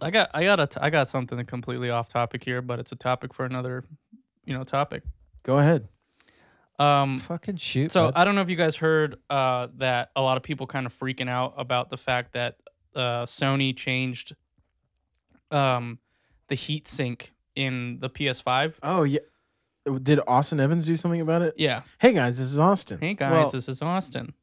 I got something completely off topic here, but it's a topic for another, topic. Go ahead. Fucking shoot. So bud. I don't know if you guys heard that a lot of people kind of freaking out about the fact that Sony changed the heat sink in the PS5. Oh yeah. Did Austin Evans do something about it? Yeah. Hey guys, this is Austin. Hey guys, Well- this is Austin.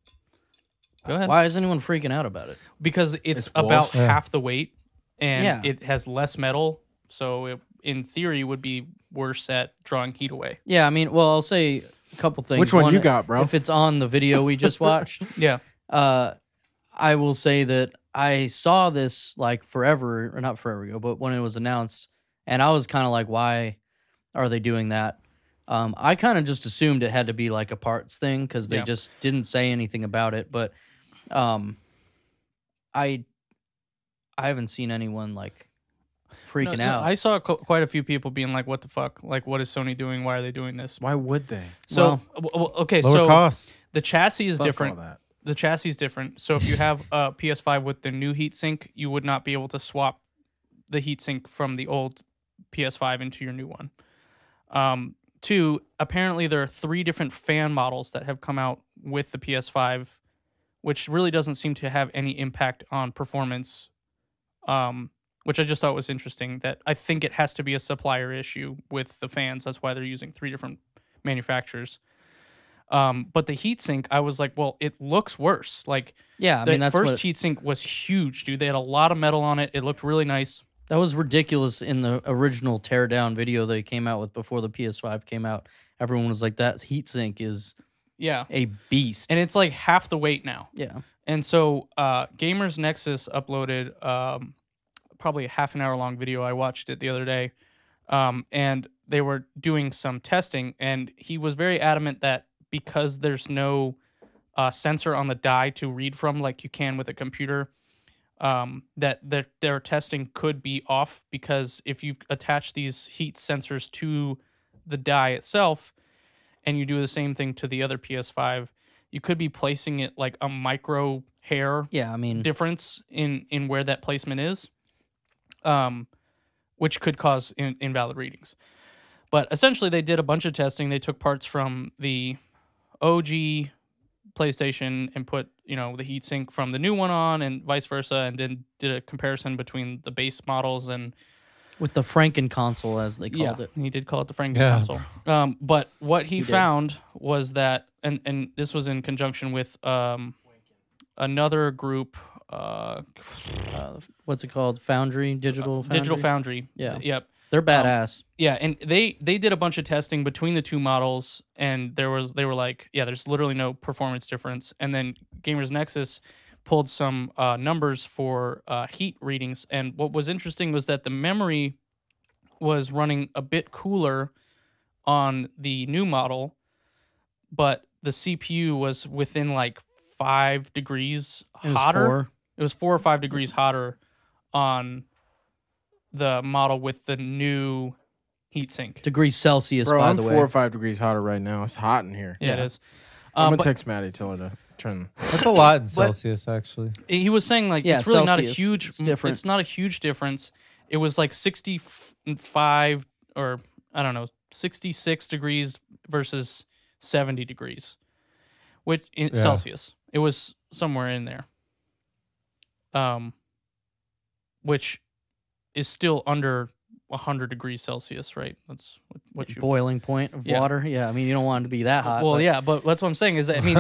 Go ahead. Why is anyone freaking out about it? Because it's It's about walls. Yeah. half the weight, and Yeah. it has less metal, so it, in theory, would be worse at drawing heat away. Yeah, I mean, well, I'll say a couple things. Which one you got, bro? If it's on the video we just watched, Yeah. I will say that I saw this like forever, or not forever ago, but when it was announced, and I was kind of like, why are they doing that? I kind of just assumed it had to be like a parts thing because they Yeah. just didn't say anything about it. But I haven't seen anyone like freaking No, out. I saw quite a few people being like, "What the fuck? Like, what is Sony doing? Why are they doing this?" Why would they? So, okay, Lower so cost. the chassis is Fuck different. all that. The chassis is different. So if you have a PS5 with the new heatsink, you would not be able to swap the heatsink from the old PS5 into your new one. Two, apparently there are 3 different fan models that have come out with the PS5, which really doesn't seem to have any impact on performance, which I just thought was interesting. That I think it has to be a supplier issue with the fans. That's why they're using 3 different manufacturers. But the heatsink, I was like, well, it looks worse. Like, yeah, I the mean that's first what, heatsink was huge, dude. They had a lot of metal on it. It looked really nice. that was ridiculous in the original teardown video they came out with before the PS5 came out. Everyone was like, that heatsink is Yeah. a beast. And it's like half the weight now. yeah. And so Gamers Nexus uploaded probably a half an hour long video. I watched it the other day. And they were doing some testing. And he was very adamant that because there's no sensor on the die to read from like you can with a computer, that their testing could be off, because if you attach these heat sensors to the die itself and you do the same thing to the other PS5, you could be placing it like a micro hair Yeah, I mean, difference in where that placement is, which could cause invalid readings. But essentially, they did a bunch of testing. They took parts from the OG PlayStation and put, the heatsink from the new one on and vice versa, and then did a comparison between the base models and with the Franken console, as they called it. he did call it the Franken Yeah. console. But what he He did. found was that, and this was in conjunction with another group, What's it called? Foundry? Digital Foundry? Digital Foundry. Yeah. Yep. They're badass. Yeah, and they did a bunch of testing between the two models, and they were like, yeah, there's literally no performance difference. And then Gamers Nexus pulled some numbers for heat readings, and what was interesting was that the memory was running a bit cooler on the new model, but the CPU was within like 5 degrees It was hotter. 4. It was 4 or 5 degrees hotter on the model with the new heatsink. degrees Celsius, Bro, by I'm the 4 way. or 5 degrees hotter right now. It's hot in here. Yeah, it is. I'm gonna But text Maddie, tell her to turn. That's a lot in Celsius, actually. he was saying like Yeah, it's really not a Celsius, huge. it's different. It's not a huge difference. It was like 65 or I don't know 66 degrees versus 70 degrees, which in Yeah. Celsius. It was somewhere in there. Which is still under 100 degrees Celsius, right? That's what you. Boiling point of Yeah. water. Yeah, I mean, you don't want it to be that hot. Well, but yeah, but that's what I'm saying is that, I mean,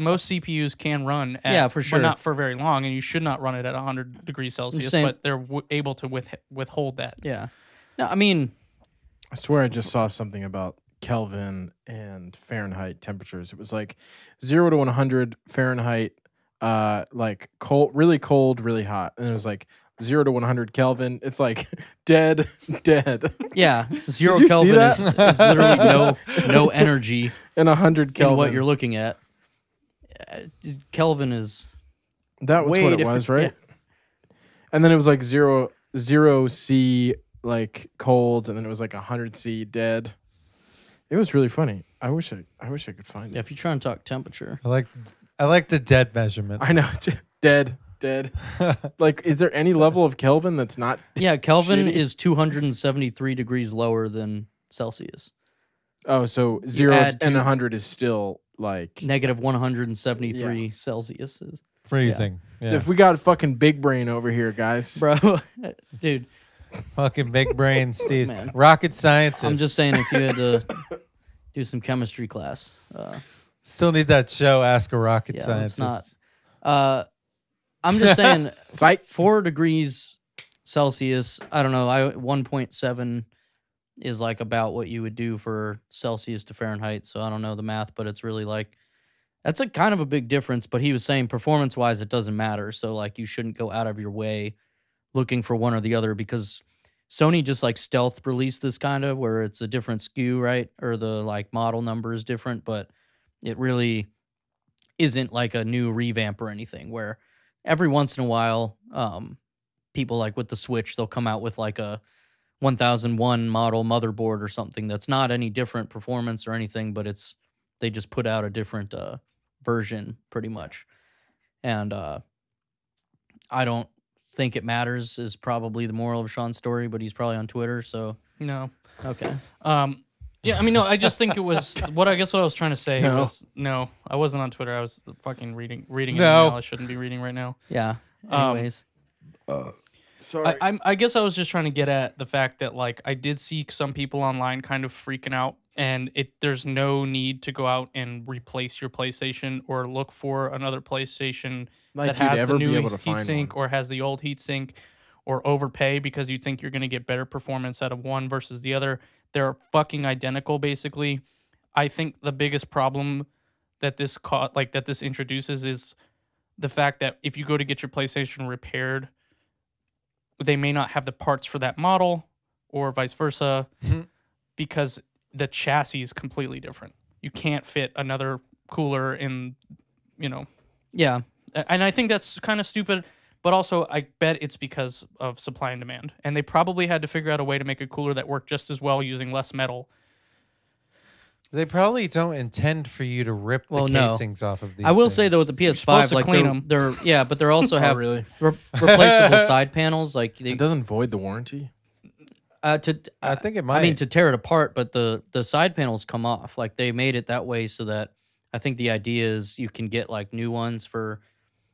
most CPUs can run at, Yeah, for sure. but not for very long, and you should not run it at 100 degrees Celsius, saying- but they're able to withhold that. Yeah. No, I mean, I swear I just saw something about Kelvin and Fahrenheit temperatures. It was like 0 to 100 Fahrenheit, like cold, really hot, and it was like 0 to 100 Kelvin. It's like dead. yeah, 0 Did you see Kelvin that? is literally no energy And 100 Kelvin. in what you're looking at. Kelvin is That was way what it different, was, right? And then it was like zero C like cold, and then it was like 100 C dead. It was really funny. I wish I could find yeah. it. If you're trying to talk temperature, I like the dead measurement. I know, dead. dead. Like, is there any level of Kelvin that's not? Yeah, Kelvin shitty? is 273 degrees lower than Celsius. Oh, so 0 add and to- 100 is still like Negative 173 Celsius is. Freezing. Yeah. If we got fucking big brain over here, guys. Bro, dude, Fucking big brain, Steve. Man. Rocket scientist. I'm just saying if you had to do some chemistry class, Still need that show, Ask a Rocket Yeah, Scientist. it's not. I'm just saying Psych. 4 degrees Celsius, I don't know, 1.7 is like about what you would do for Celsius to Fahrenheit, so I don't know the math, but it's really like that's a kind of a big difference, but he was saying performance-wise it doesn't matter, so like you shouldn't go out of your way looking for one or the other because Sony just like stealth released this kind of where it's a different SKU, right? Or the like model number is different, but it really isn't like a new revamp or anything where every once in a while, people like with the Switch, they'll come out with like a 1001 model motherboard or something that's not any different performance or anything, but they just put out a different version pretty much. And I don't think it matters is probably the moral of Sean's story, but he's probably on Twitter, so No. okay. Yeah, I mean, no, I just think it was what I was trying to say No. was no, I wasn't on Twitter. I was fucking reading an No. email I shouldn't be reading right now. Yeah. Anyways. Sorry. I guess I was just trying to get at the fact that like I did see some people online kind of freaking out, and there's no need to go out and replace your PlayStation or look for another PlayStation Like that you'd has ever the be new able to find heatsink one. or has the old heatsink, or overpay because you think you're going to get better performance out of one versus the other. They're fucking identical, basically. I think the biggest problem that this introduces is the fact that if you go to get your PlayStation repaired, they may not have the parts for that model, or vice versa, because the chassis is completely different. You can't fit another cooler in, Yeah. and I think that's kind of stupid. But also, I bet it's because of supply and demand. And they probably had to figure out a way to make a cooler that worked just as well using less metal. They probably don't intend for you to rip Well, the no. casings off of these I will say though with things. the supposed PS5, to like clean 'em. they're but they also have really? replaceable side panels. Like It doesn't void the warranty. I think it might. I mean to tear it apart, but the side panels come off. Like they made it that way so that I think the idea is you can get like new ones for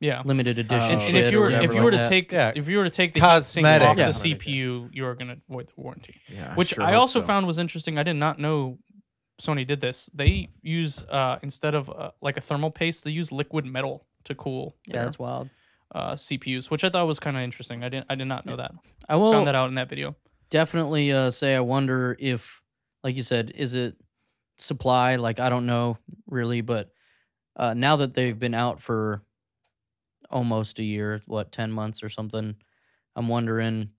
Yeah. limited edition Oh, And shit. if you or were whatever if you were like to that. take Yeah. if you were to take the Cosmetic. heatsink off Yeah. the CPU, you are gonna void the warranty. Yeah, Which sure I hope also so. found was interesting. I did not know Sony did this. They use instead of like a thermal paste, they use liquid metal to cool Yeah, their that's wild. CPUs, which I thought was kind of interesting. I did not know that. I will Found that out in that video. definitely say I wonder if, like you said, is it supply? Like I don't know really, but now that they've been out for almost a year, 10 months or something, I'm wondering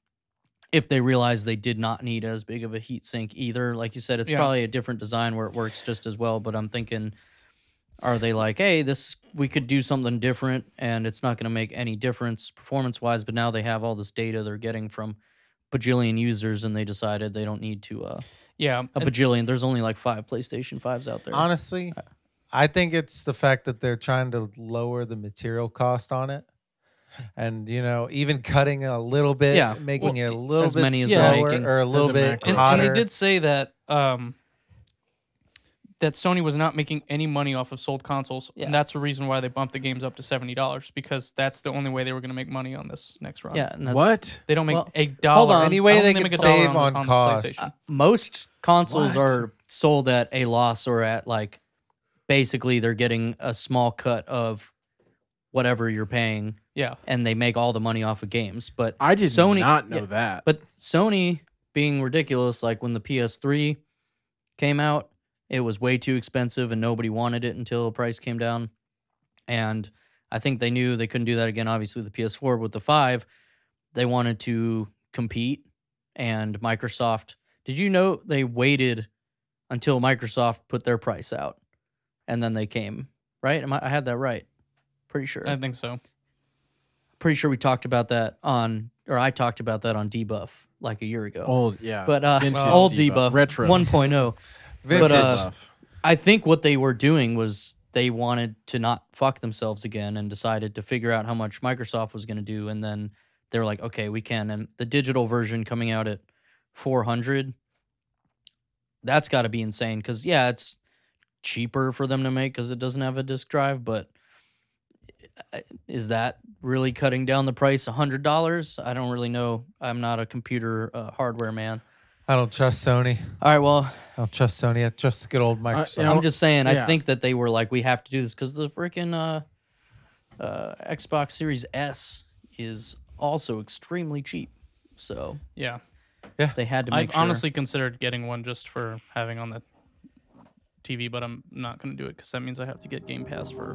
if they realize they did not need as big of a heat sink either. Like you said, it's Yeah. probably a different design where it works just as well, but I'm thinking, are they like, hey, we could do something different and it's not going to make any difference performance-wise, but now they have all this data they're getting from bajillion users and they decided they don't need to Yeah, a bajillion. There's only like 5 PlayStation 5s out there. Honestly, I think it's the fact that they're trying to lower the material cost on it. And, even cutting a little bit, Yeah. making it a little as bit many as they're slower making. or a little Doesn't bit matter. and hotter. they did say that that Sony was not making any money off of sold consoles, Yeah. and that's the reason why they bumped the games up to $70 because that's the only way they were going to make money on this next round. Yeah, and that's, What? They don't make Well, a hold dollar. on. Any way I don't they think could make a dollar save on the cost. PlayStation. most consoles What? are sold at a loss or at like basically they're getting a small cut of whatever you're paying Yeah, and they make all the money off of games. But I did Sony, not know yeah, that. But Sony being ridiculous, like when the PS3 came out, it was way too expensive and nobody wanted it until the price came down. And I think they knew they couldn't do that again. Obviously, with the PS4, with the 5, they wanted to compete. And Microsoft, did you know they waited until Microsoft put their price out? And then they came, right? I had that right. Pretty sure. I think so. Pretty sure we talked about that I talked about that on Debuff like a year ago. Old, yeah. But Vintage old Debuff. Debuff, Retro. 1.0. Vintage. But, I think what they were doing was they wanted to not fuck themselves again and decided to figure out how much Microsoft was going to do, and then they were like, okay, we can. And the digital version coming out at $400, that's got to be insane. Because yeah, it's cheaper for them to make because it doesn't have a disk drive, but is that really cutting down the price $100? I don't really know. I'm not a computer hardware man. I don't trust Sony. All right, well, I don't trust Sony. I trust good old Microsoft. you know, I'm just saying, I yeah. think that they were like, we have to do this because the freaking Xbox Series S is also extremely cheap. So Yeah. they had to make I've sure. honestly considered getting one just for having on the TV, but I'm not going to do it because that means I have to get Game Pass for